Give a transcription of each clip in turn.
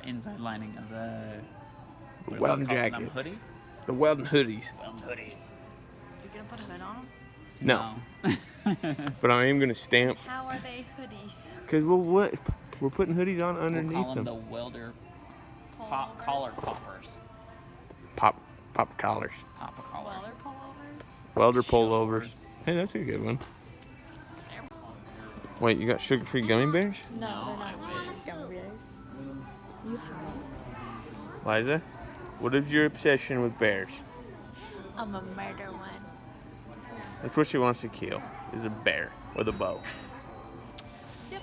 inside lining of the welding jackets. Hoodies? The welding hoodies. Welding hoodies. You're gonna put a hood on them? No. But I am gonna stamp. How are they hoodies? Cause we're putting hoodies on underneath we'll call them. them. The welder collar poppers. Pop collars. Pop collars. Welder pullovers? Welder pullovers. Hey, that's a good one. Wait, you got sugar-free gummy bears? No, they're not gummy bears. You have. Liza, what is your obsession with bears? I'm a murder one. That's what she wants to kill, is a bear with a bow. Yep.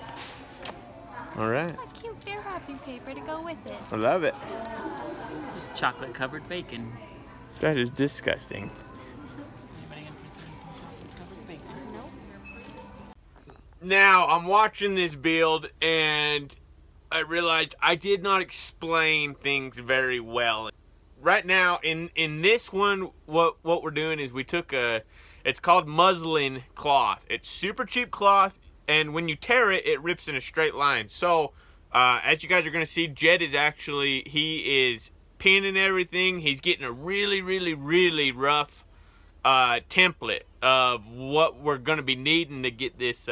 All right. A cute bear wrapping paper to go with it. I love it. Just chocolate-covered bacon. That is disgusting. Anybody interested in some chocolate-covered bacon? Nope. Now, I'm watching this build, and I realized I did not explain things very well. Right now, in this one, what we're doing is we took it's called muslin cloth. It's super cheap cloth, and when you tear it, it rips in a straight line. So, as you guys are going to see, Jed he is pinning everything. He's getting a really, really, really rough template of what we're going to be needing to get this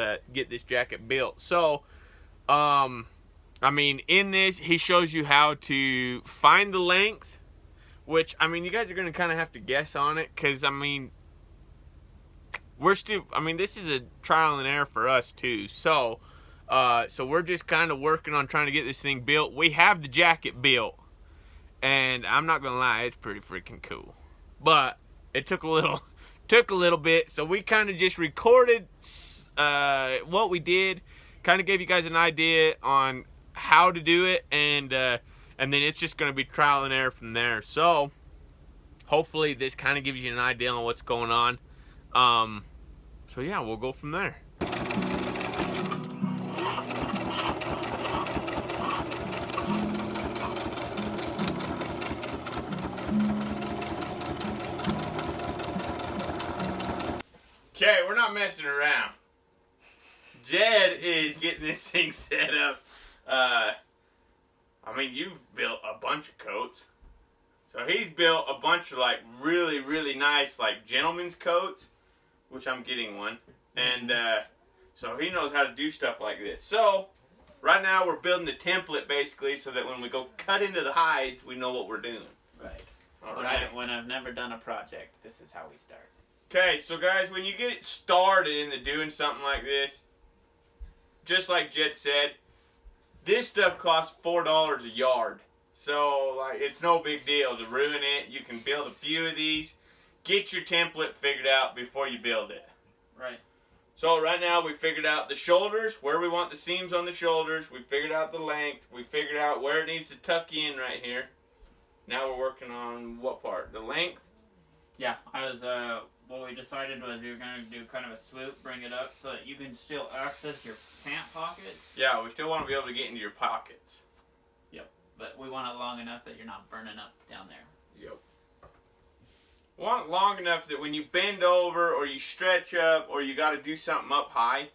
jacket built. So, I mean, in this, he shows you how to find the length, which, I mean, you guys are going to kind of have to guess on it, because, I mean, this is a trial and error for us too. So we're just kind of working on trying to get this thing built. We have the jacket built, and I'm not gonna lie, it's pretty freaking cool. But it took a little bit. So we kind of just recorded what we did, kind of gave you guys an idea on how to do it, and then it's just gonna be trial and error from there. So hopefully this kind of gives you an idea on what's going on. So yeah, we'll go from there. Okay, we're not messing around. Jed is getting this thing set up. I mean, you've built a bunch of coats. So he's built a bunch of like really, really nice like gentleman's coats, which I'm getting one. And so he knows how to do stuff like this. So right now we're building the template basically so that when we go cut into the hides, we know what we're doing. Right. All right. When I've never done a project, this is how we start. Okay, so guys, when you get started into doing something like this, just like Jed said, this stuff costs $4 a yard. So, like, it's no big deal to ruin it. You can build a few of these. Get your template figured out before you build it. Right. So, right now, we figured out the shoulders, where we want the seams on the shoulders. We figured out the length. We figured out where it needs to tuck in right here. Now we're working on what part? The length? Yeah, what we decided was we were going to do kind of a swoop, bring it up so that you can still access your pant pockets. Yeah, we still want to be able to get into your pockets. Yep, but we want it long enough that you're not burning up down there. Yep. We want it long enough that when you bend over or you stretch up or you got to do something up high,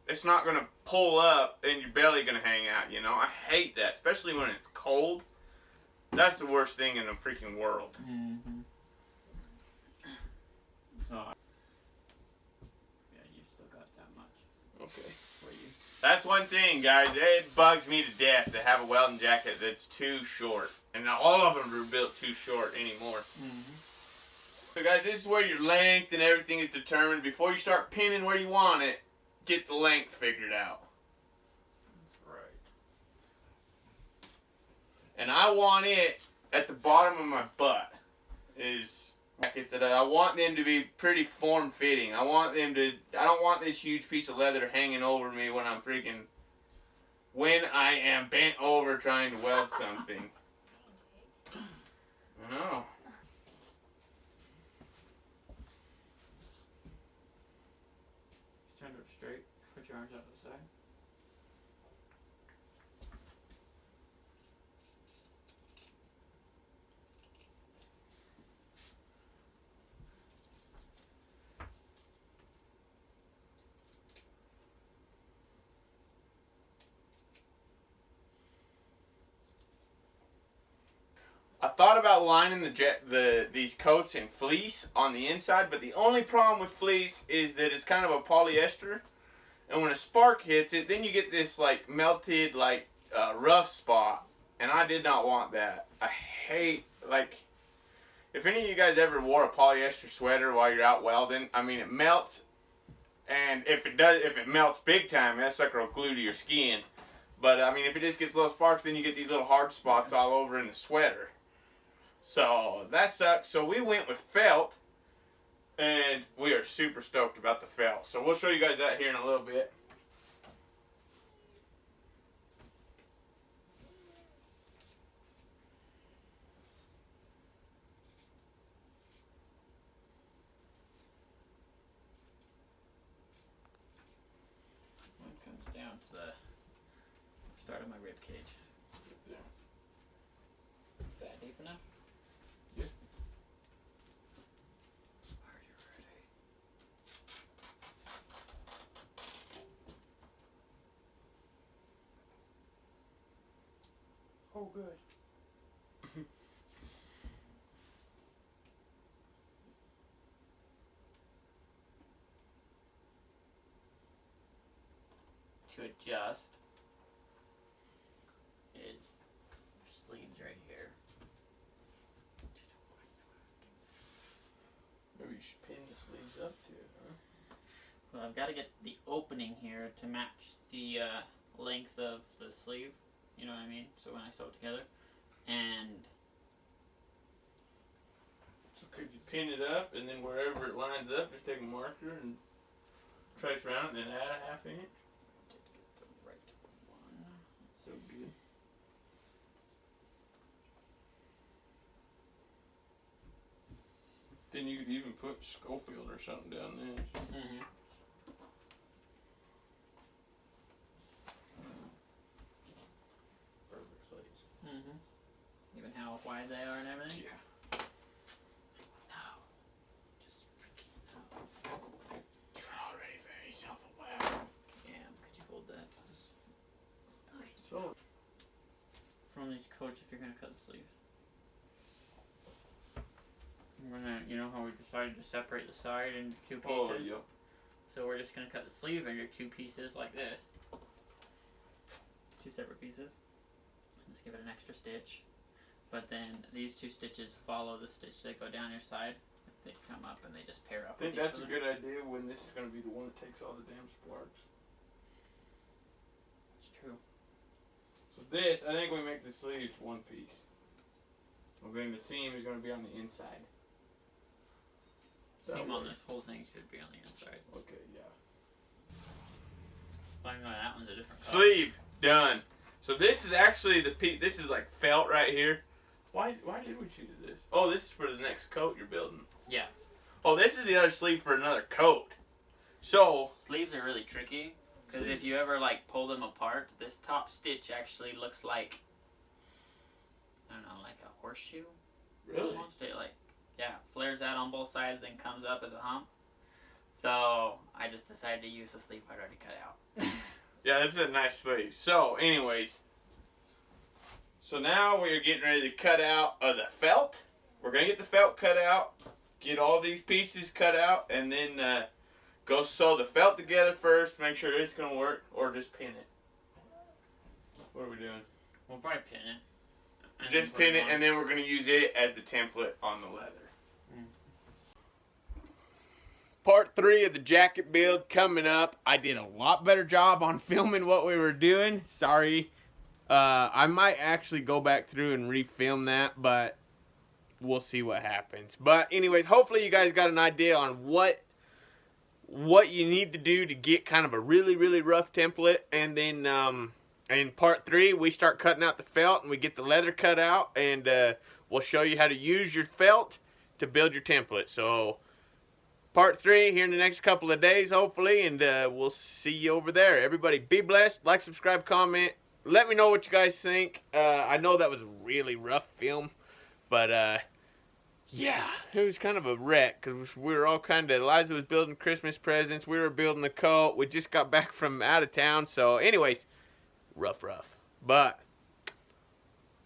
it's not going to pull up and your belly going to hang out, you know? I hate that, especially when it's cold. That's the worst thing in the freaking world. Mm-hmm. So, yeah, you still got that much. Okay. For you. That's one thing, guys. It bugs me to death to have a welding jacket that's too short. And all of them are built too short anymore. Mm-hmm. So, guys, this is where your length and everything is determined. Before you start pinning where you want it, get the length figured out. That's right. And I want it at the bottom of my butt. Jackets that I want them to be pretty form-fitting. I don't want this huge piece of leather hanging over me when I am bent over trying to weld something. I know. Stand up straight. Put your arms out to the side. I thought about lining these coats in fleece on the inside, but the only problem with fleece is that it's kind of a polyester, and when a spark hits it, then you get this like melted like rough spot, and I did not want that. I hate, like, if any of you guys ever wore a polyester sweater while you're out welding, I mean, it melts, and if it melts big time, that sucker will glue to your skin. But I mean, if it just gets little sparks, then you get these little hard spots all over in the sweater. So that sucks. So we went with felt, and we are super stoked about the felt. So we'll show you guys that here in a little bit. One comes down to the start of my rib cage. Is that deep enough? Yeah. Are you ready? Oh, good. To adjust is sleeves right here. Maybe you should pin the sleeves up to it, huh? Well, I've got to get the opening here to match the length of the sleeve. You know what I mean? So when I sew it together, and So could you pin it up, and then wherever it lines up, just take a marker and trace around it, and then add a 1/2 inch? did get the right one. So good. Then you could even put Schofield or something down there. Mm-hmm. Perfect sleeves. Mm-hmm. Even how wide they are and everything. Yeah. No. Just freaking no. You're already very self-aware. Cam, could you hold that? Just So, from these coats if you're gonna cut the sleeves. We're gonna, you know how we decided to separate the side into two pieces? yep. So we're just gonna cut the sleeve into two pieces like this. Two separate pieces. Just give it an extra stitch. But then these two stitches follow the stitch that go down your side. They come up and they just pair up. I think with each that's a other. good idea when this is going to be the one that takes all the damn sparks. It's true. So this, I think we make the sleeves one piece. Well, then the seam is going to be on the inside. Seam on this whole thing should be on the inside. Okay, yeah. I know that one's a different color. Sleeve done. So this is actually the piece. This is like felt right here. Why did we choose this? Oh, this is for the next coat you're building. Yeah. Oh, this is the other sleeve for another coat. So sleeves are really tricky because if you ever like pull them apart, this top stitch actually looks like, I don't know, like a horseshoe. really, Almost. It like, yeah, flares out on both sides, then comes up as a hump. So I just decided to use the sleeve I'd already cut out. yeah, this is a nice sleeve. So, anyways, so now we're getting ready to cut out the felt. We're gonna get the felt cut out, get all these pieces cut out, and then go sew the felt together first. Make sure it's gonna work, or just pin it. What are we doing? We'll probably pin it. And Just then put pin it, on. and then we're gonna use it as the template on the leather. Part 3 of the jacket build coming up. I did a lot better job on filming what we were doing. Sorry. I might actually go back through and refilm that, but we'll see what happens. But anyways, hopefully you guys got an idea on what you need to do to get kind of a really, really rough template. And then in part 3, we start cutting out the felt and we get the leather cut out. And we'll show you how to use your felt to build your template. So part 3 here in the next couple of days, hopefully, and we'll see you over there. Everybody be blessed. Like, subscribe, comment. Let me know what you guys think. I know that was a really rough film, but yeah, it was kind of a wreck because we were all kind of, Eliza was building Christmas presents. We were building the coat. We just got back from out of town. So anyways, rough. But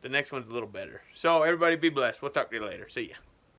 the next one's a little better. So everybody be blessed. We'll talk to you later. See ya.